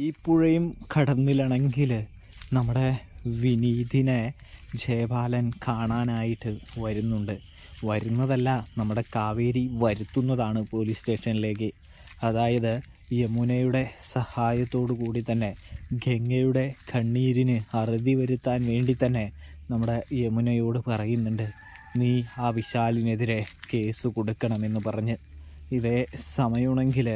ഈ പുഴയും കടന്നിലണമെങ്കിൽ നമ്മുടെ വിനീതിനെ ജയപാലൻ കാണാനായിട്ട് വരുന്നതല്ല, നമ്മുടെ കാവേരി വരുത്തുന്നതാണ് പോലീസ് സ്റ്റേഷനിലേക്ക്. അതായത് യമുനയുടെ സഹായത്തോടു കൂടി തന്നെ ഗംഗയുടെ കണ്ണീരിന് അറുതി വരുത്താൻ വേണ്ടി തന്നെ നമ്മുടെ യമുനയോട് പറയുന്നുണ്ട്, നീ ആ വിശാലിനെതിരെ കേസ് കൊടുക്കണമെന്ന് പറഞ്ഞ്. ഇതേ സമയമാണെങ്കിൽ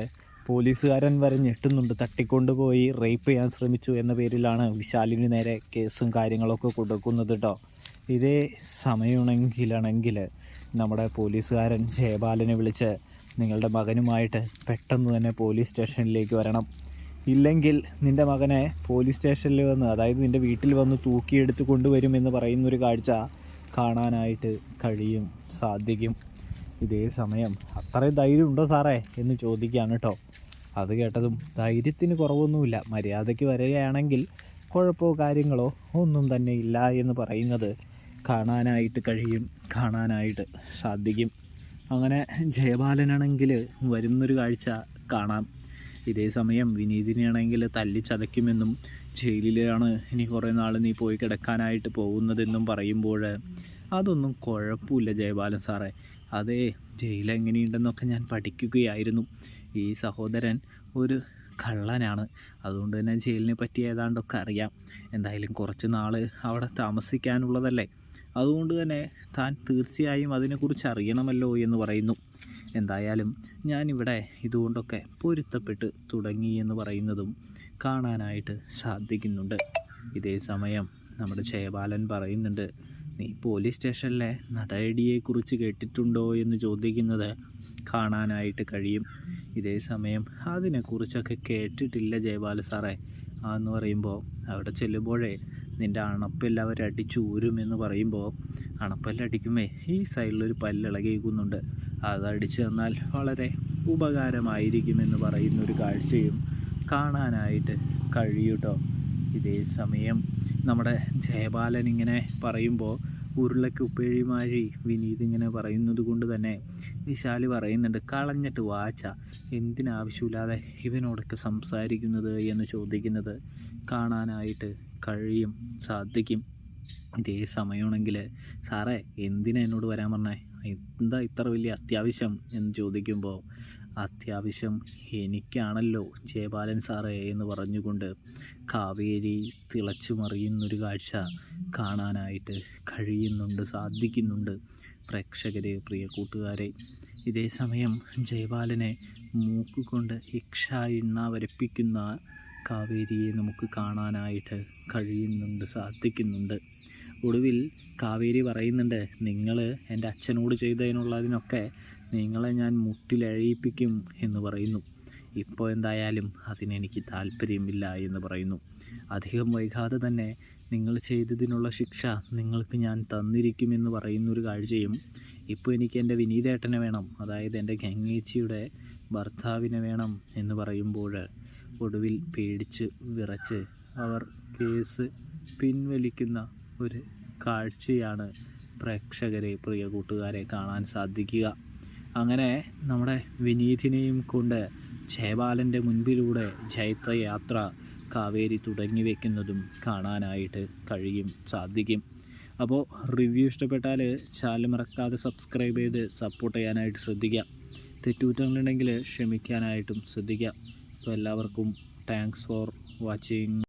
പോലീസുകാരൻ വരെ ഞെട്ടുന്നുണ്ട്. തട്ടിക്കൊണ്ടുപോയി റേപ്പ് ചെയ്യാൻ ശ്രമിച്ചു എന്ന പേരിലാണ് വിശാലിന് നേരെ കേസും കാര്യങ്ങളൊക്കെ കൊടുക്കുന്നത് കേട്ടോ. ഇതേ സമയമാണെങ്കിൽ നമ്മുടെ പോലീസുകാരൻ ജയപാലനെ വിളിച്ച്, നിങ്ങളുടെ മകനുമായിട്ട് പെട്ടെന്ന് തന്നെ പോലീസ് സ്റ്റേഷനിലേക്ക് വരണം, ഇല്ലെങ്കിൽ നിൻ്റെ മകനെ പോലീസ് സ്റ്റേഷനിൽ വന്ന്, അതായത് നിൻ്റെ വീട്ടിൽ വന്ന് തൂക്കിയെടുത്ത് കൊണ്ടുവരുമെന്ന് പറയുന്നൊരു കാഴ്ച കാണാനായിട്ട് സാധിക്കും. ഇതേ സമയം അത്രയും ധൈര്യം ഉണ്ടോ സാറേ എന്ന് ചോദിക്കുകയാണ് കേട്ടോ. അത് കേട്ടതും ധൈര്യത്തിന് കുറവൊന്നുമില്ല, മര്യാദയ്ക്ക് വരികയാണെങ്കിൽ കുഴപ്പമോ കാര്യങ്ങളോ ഒന്നും തന്നെ ഇല്ല എന്ന് പറയുന്നത് കാണാനായിട്ട് സാധിക്കും. അങ്ങനെ ജയപാലനാണെങ്കിൽ വരുന്നൊരു കാഴ്ച കാണാം. ഇതേ സമയം വിനീതിനെയാണെങ്കിൽ തല്ലിച്ചതയ്ക്കുമെന്നും ജയിലിലാണ് ഇനി കുറേ നാൾ നീ പോയി കിടക്കാനായിട്ട് പോകുന്നതെന്നും പറയുമ്പോൾ അതൊന്നും കുഴപ്പമില്ല ജയപാലൻ സാറേ, അതേ ജയിലെങ്ങനെയുണ്ടെന്നൊക്കെ ഞാൻ പഠിക്കുകയായിരുന്നു. ഈ സഹോദരൻ ഒരു കള്ളനാണ്, അതുകൊണ്ട് തന്നെ ജയിലിനെ പറ്റി ഏതാണ്ടൊക്കെ അറിയാം. എന്തായാലും കുറച്ച് നാൾ അവിടെ താമസിക്കാനുള്ളതല്ലേ, അതുകൊണ്ട് തന്നെ താൻ തീർച്ചയായും അതിനെക്കുറിച്ച് അറിയണമല്ലോ എന്ന് പറയുന്നു. എന്തായാലും ഞാനിവിടെ ഇതുകൊണ്ടൊക്കെ പൊരുത്തപ്പെട്ട് തുടങ്ങി എന്ന് പറയുന്നതും കാണാനായിട്ട് സാധിക്കുന്നുണ്ട്. ഇതേ സമയം നമ്മുടെ ജയപാലൻ പറയുന്നുണ്ട്, നീ പോലീസ് സ്റ്റേഷനിലെ നടപടിയെക്കുറിച്ച് കേട്ടിട്ടുണ്ടോ എന്ന് ചോദിക്കുന്നത് കാണാനായിട്ട് കഴിയും. ഇതേ സമയം അതിനെക്കുറിച്ചൊക്കെ കേട്ടിട്ടില്ല ജയപാല സാറേ എന്ന് പറയുമ്പോൾ, അവിടെ ചെല്ലുമ്പോഴേ നിൻ്റെ അണപ്പെല്ലാം അവരടിച്ചു ഊരുമെന്ന് പറയുമ്പോൾ, അണപ്പല്ലടിക്കുമേ ഈ സൈഡിലൊരു പല്ലിളകിക്കുന്നുണ്ട്, അതടിച്ചു തന്നാൽ വളരെ ഉപകാരമായിരിക്കുമെന്ന് പറയുന്നൊരു കാഴ്ചയും കാണാനായിട്ട് കഴിയൂട്ടോ. ഇതേ സമയം നമ്മുടെ ജയപാലൻ ഇങ്ങനെ പറയുമ്പോൾ ഉരുളയ്ക്ക് ഉപ്പേഴിമാഴി വിനീത് ഇങ്ങനെ പറയുന്നത് കൊണ്ട് തന്നെ വിശാൽ പറയുന്നുണ്ട്, കളഞ്ഞിട്ട് വാച്ച, എന്തിനാവശ്യമില്ലാതെ ഇവനോടൊക്കെ സംസാരിക്കുന്നത് എന്ന് ചോദിക്കുന്നത് കാണാനായിട്ട് സാധിക്കും. ഇതേ സമയമാണെങ്കിൽ, സാറേ എന്തിനാ എന്നോട് വരാൻ പറഞ്ഞേ, എന്താ ഇത്ര വലിയ അത്യാവശ്യം എന്ന് ചോദിക്കുമ്പോൾ, അത്യാവശ്യം എനിക്കാണല്ലോ ജയപാലൻ സാറേ എന്ന് പറഞ്ഞുകൊണ്ട് കാവേരി തിളച്ചു മറിയുന്നൊരു കാഴ്ച കാണാനായിട്ട് സാധിക്കുന്നുണ്ട് പ്രേക്ഷകരെ, പ്രിയ കൂട്ടുകാരെ. ഇതേ സമയം ജയപാലനെ മൂക്കുകൊണ്ട് എണ്ണ വരപ്പിക്കുന്ന കാവേരിയെ നമുക്ക് കാണാനായിട്ട് സാധിക്കുന്നുണ്ട്. ഒടുവിൽ കാവേരി പറയുന്നുണ്ട്, നിങ്ങൾ എൻ്റെ അച്ഛനോട് ചെയ്തതിനുള്ളതിനൊക്കെ നിങ്ങളെ ഞാൻ മുട്ടിലഴിയിപ്പിക്കും എന്ന് പറയുന്നു. ഇപ്പോൾ എന്തായാലും അതിനെനിക്ക് താല്പര്യമില്ല എന്ന് പറയുന്നു. അധികം വൈകാതെ തന്നെ നിങ്ങൾ ചെയ്തതിനുള്ള ശിക്ഷ നിങ്ങൾക്ക് ഞാൻ തന്നിരിക്കുമെന്ന് പറയുന്നൊരു കാഴ്ചയും, ഇപ്പോൾ എനിക്ക് എൻ്റെ വിനീതേട്ടനെ വേണം, അതായത് എൻ്റെ ഗംഗേച്ചിയുടെ ഭർത്താവിനെ വേണം എന്ന് പറയുമ്പോൾ ഒടുവിൽ പേടിച്ച് വിറച്ച് അവർ കേസ് പിൻവലിക്കുന്ന ഒരു കാഴ്ചയാണ് പ്രേക്ഷകരെ, പ്രിയ കൂട്ടുകാരെ കാണാൻ സാധിക്കുക. അങ്ങനെ നമ്മുടെ വിനീതിനെയും കൊണ്ട് ജയപാലൻ്റെ മുൻപിലൂടെ ജൈത്രയാത്ര കാവേരി തുടങ്ങി വയ്ക്കുന്നതും കാണാനായിട്ട് സാധിക്കും. അപ്പോൾ റിവ്യൂ ഇഷ്ടപ്പെട്ടാൽ ചാനൽ മറക്കാതെ സബ്സ്ക്രൈബ് ചെയ്ത് സപ്പോർട്ട് ചെയ്യാനായിട്ട് ശ്രദ്ധിക്കുക. തെറ്റുകുറ്റങ്ങളുണ്ടെങ്കിൽ ക്ഷമിക്കാനായിട്ടും ശ്രദ്ധിക്കുക. അപ്പോൾ എല്ലാവർക്കും താങ്ക്സ് ഫോർ വാച്ചിങ്.